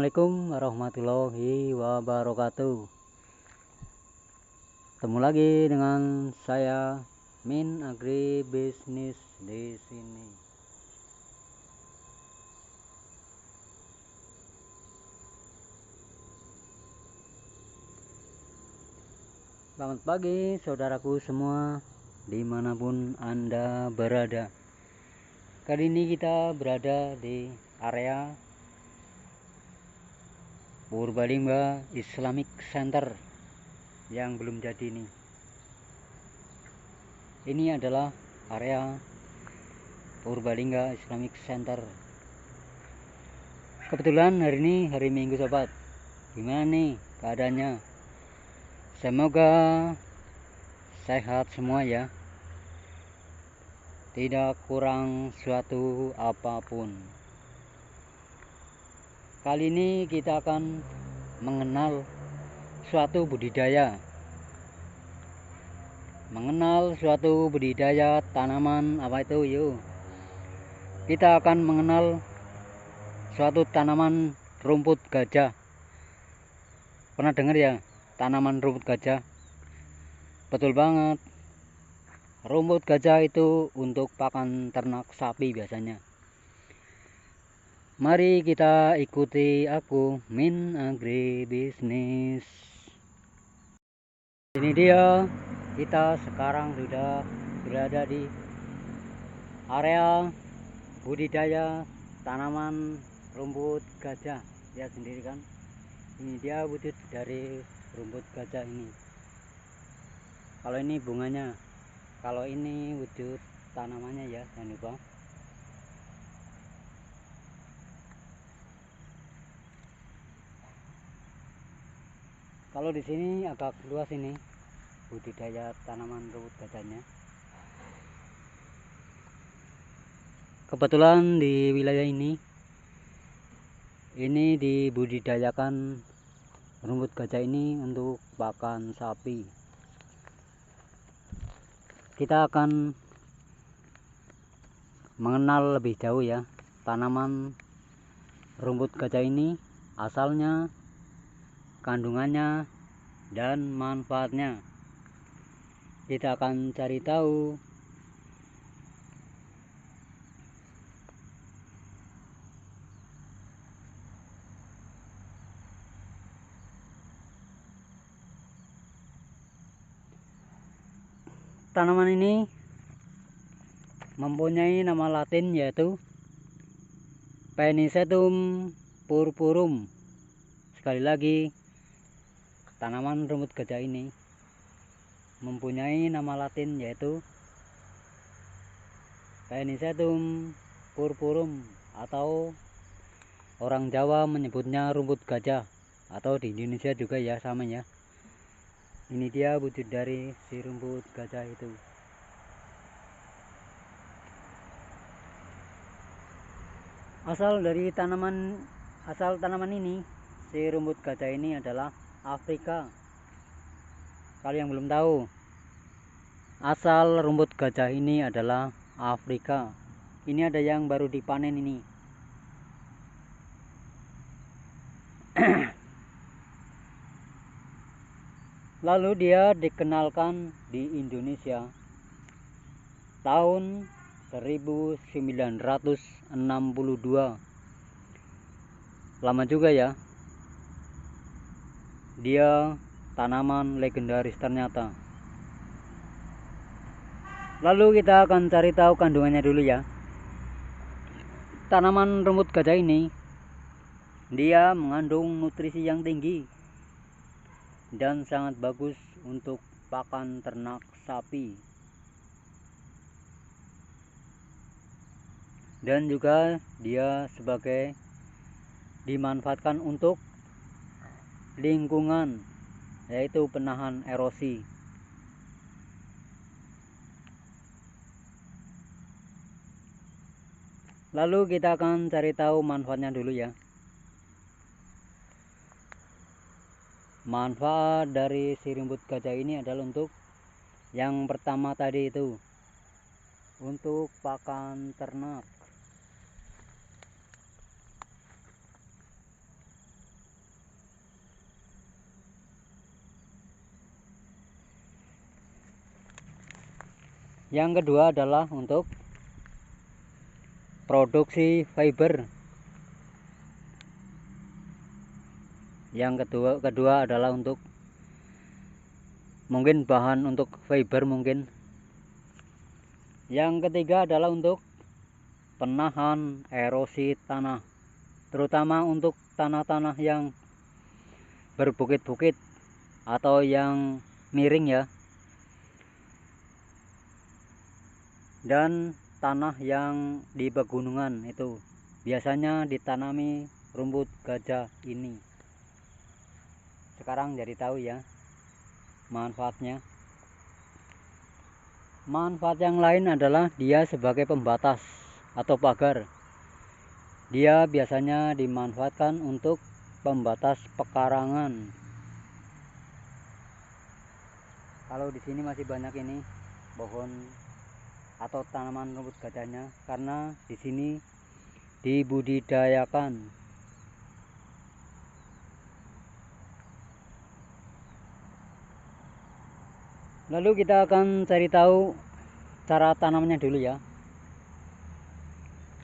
Assalamualaikum warahmatullahi wabarakatuh. Ketemu lagi dengan saya Min Agribisnis di sini. Selamat pagi saudaraku semua, dimanapun Anda berada. Kali ini kita berada di area Purbalingga Islamic Center yang belum jadi nih. Ini adalah area Purbalingga Islamic Center. Kebetulan hari ini hari Minggu sobat. Gimana nih keadaannya? Semoga sehat semua ya. Tidak kurang suatu apapun. Kali ini kita akan mengenal suatu budidaya. Mengenal suatu budidaya tanaman apa itu yuk. Kita akan mengenal suatu tanaman rumput gajah. Pernah dengar ya tanaman rumput gajah? Betul banget. Rumput gajah itu untuk pakan ternak sapi biasanya. Mari kita ikuti aku Min Agribisnis. Ini dia, kita sekarang sudah berada di area budidaya tanaman rumput gajah. Lihat sendiri kan, ini dia wujud dari rumput gajah ini. Kalau ini bunganya, kalau ini wujud tanamannya ya, jangan lupa. Kalau di sini agak luas ini budidaya tanaman rumput gajahnya. Kebetulan di wilayah ini dibudidayakan rumput gajah ini untuk pakan sapi. Kita akan mengenal lebih jauh ya tanaman rumput gajah ini, asalnya, kandungannya, dan manfaatnya. Kita akan cari tahu. Tanaman ini mempunyai nama latin yaitu Penicetum purpurum. Sekali lagi, tanaman rumput gajah ini mempunyai nama latin yaitu Penicetum purpurum, atau orang Jawa menyebutnya rumput gajah, atau di Indonesia juga ya sama ya. Ini dia wujud dari si rumput gajah itu. Asal tanaman ini, si rumput gajah ini adalah Afrika. Kalau yang belum tahu, asal rumput gajah ini adalah Afrika. Ini ada yang baru dipanen ini. Lalu dia dikenalkan di Indonesia tahun 1962. Lama juga ya. Dia tanaman legendaris ternyata. Lalu kita akan cari tahu kandungannya dulu ya. Tanaman rumput gajah ini dia mengandung nutrisi yang tinggi dan sangat bagus untuk pakan ternak sapi. Dan juga dia dimanfaatkan untuk lingkungan, yaitu penahan erosi. Lalu kita akan cari tahu manfaatnya dulu ya. Manfaat dari si rumput gajah ini adalah untuk yang pertama tadi itu, untuk pakan ternak. Yang kedua adalah untuk produksi fiber. Yang kedua adalah untuk mungkin bahan untuk fiber mungkin. Yang ketiga adalah untuk penahan erosi tanah, terutama untuk tanah-tanah yang berbukit-bukit atau yang miring ya, dan tanah yang di pegunungan itu biasanya ditanami rumput gajah ini. Sekarang jadi tahu ya manfaatnya. Manfaat yang lain adalah dia sebagai pembatas atau pagar. Dia biasanya dimanfaatkan untuk pembatas pekarangan. Kalau di sini masih banyak ini pohon atau tanaman rumput gajahnya, karena di sini dibudidayakan. Lalu kita akan cari tahu cara tanamnya dulu ya.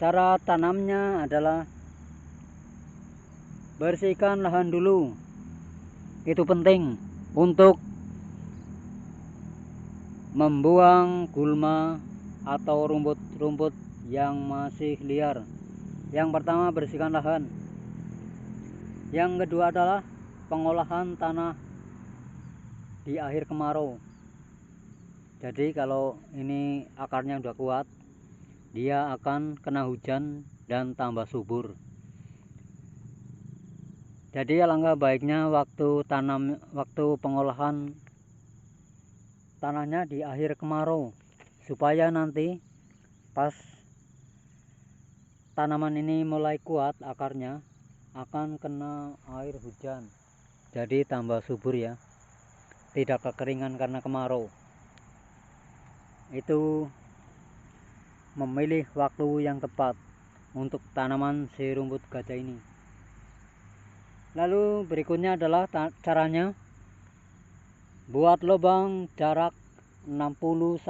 Cara tanamnya adalah bersihkan lahan dulu. Itu penting untuk membuang gulma atau rumput-rumput yang masih liar. Yang pertama, bersihkan lahan. Yang kedua adalah pengolahan tanah di akhir kemarau. Jadi kalau ini akarnya udah kuat, dia akan kena hujan dan tambah subur. Jadi alangkah baiknya waktu pengolahan tanahnya di akhir kemarau, supaya nanti pas tanaman ini mulai kuat akarnya akan kena air hujan, jadi tambah subur ya, tidak kekeringan karena kemarau. Itu memilih waktu yang tepat untuk tanaman si rumput gajah ini. Lalu berikutnya adalah caranya. Buat lubang jarak 60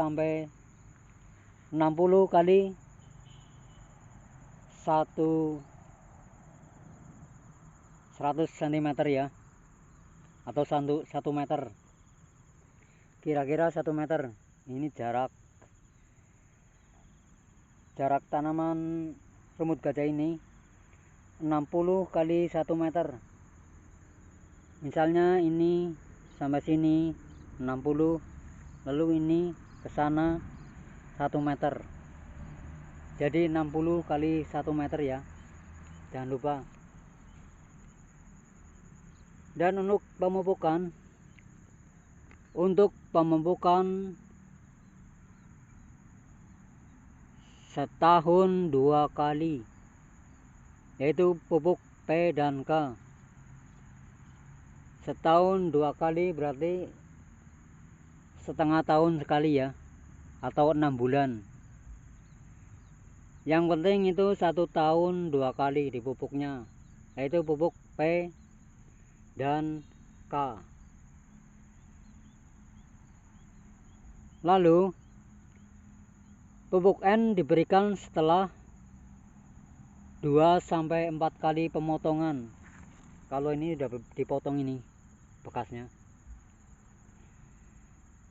kali 100 cm ya, atau 1 meter, kira-kira 1 meter. Ini jarak tanaman rumput gajah ini 60 kali 1 meter. Misalnya ini sampai sini 60, lalu ini ke sana 1 meter. Jadi 60 kali 1 meter ya. Jangan lupa. Dan untuk pemupukan setahun 2 kali, yaitu pupuk P dan K. Setahun 2 kali berarti setengah tahun sekali ya, atau 6 bulan. Yang penting itu 1 tahun 2 kali dipupuknya, yaitu pupuk P dan K. Lalu pupuk N diberikan setelah 2-4 kali pemotongan. Kalau ini sudah dipotong ini bekasnya.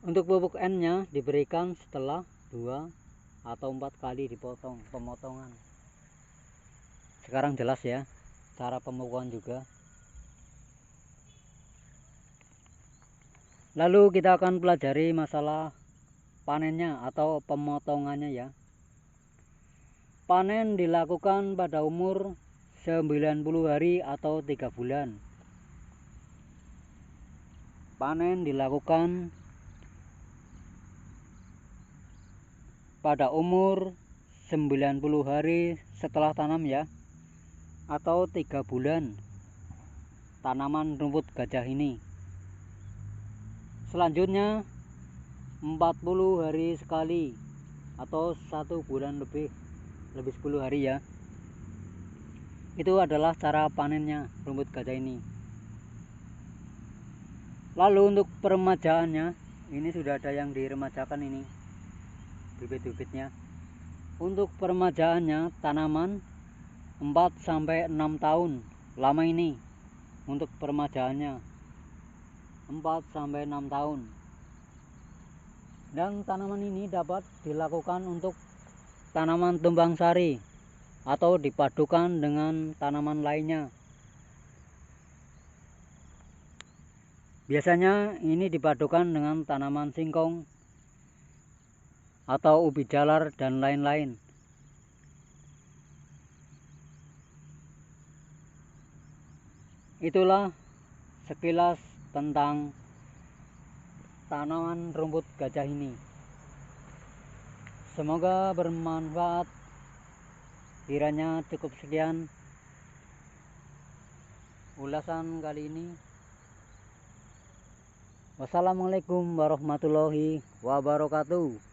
Untuk pupuk N nya diberikan setelah 2 atau 4 kali dipotong pemotongan. Sekarang jelas ya cara pemupukan juga. Lalu kita akan pelajari masalah panennya atau pemotongannya ya. Panen dilakukan pada umur 90 hari atau 3 bulan. Panen dilakukan pada umur 90 hari setelah tanam ya, atau 3 bulan tanaman rumput gajah ini. Selanjutnya 40 hari sekali atau 1 bulan lebih 10 hari ya. Itu adalah cara panennya rumput gajah ini. Lalu untuk peremajaannya, ini sudah ada yang diremajakan ini. bibit-bibitnya. Untuk peremajaannya tanaman 4-6 tahun lama ini untuk peremajaannya 4-6 tahun. Dan tanaman ini dapat dilakukan untuk tanaman tumbang sari atau dipadukan dengan tanaman lainnya. Biasanya ini dipadukan dengan tanaman singkong atau ubi jalar dan lain-lain. Itulah sekilas tentang tanaman rumput gajah ini. Semoga bermanfaat. Kiranya cukup sekian ulasan kali ini. Wassalamualaikum warahmatullahi wabarakatuh.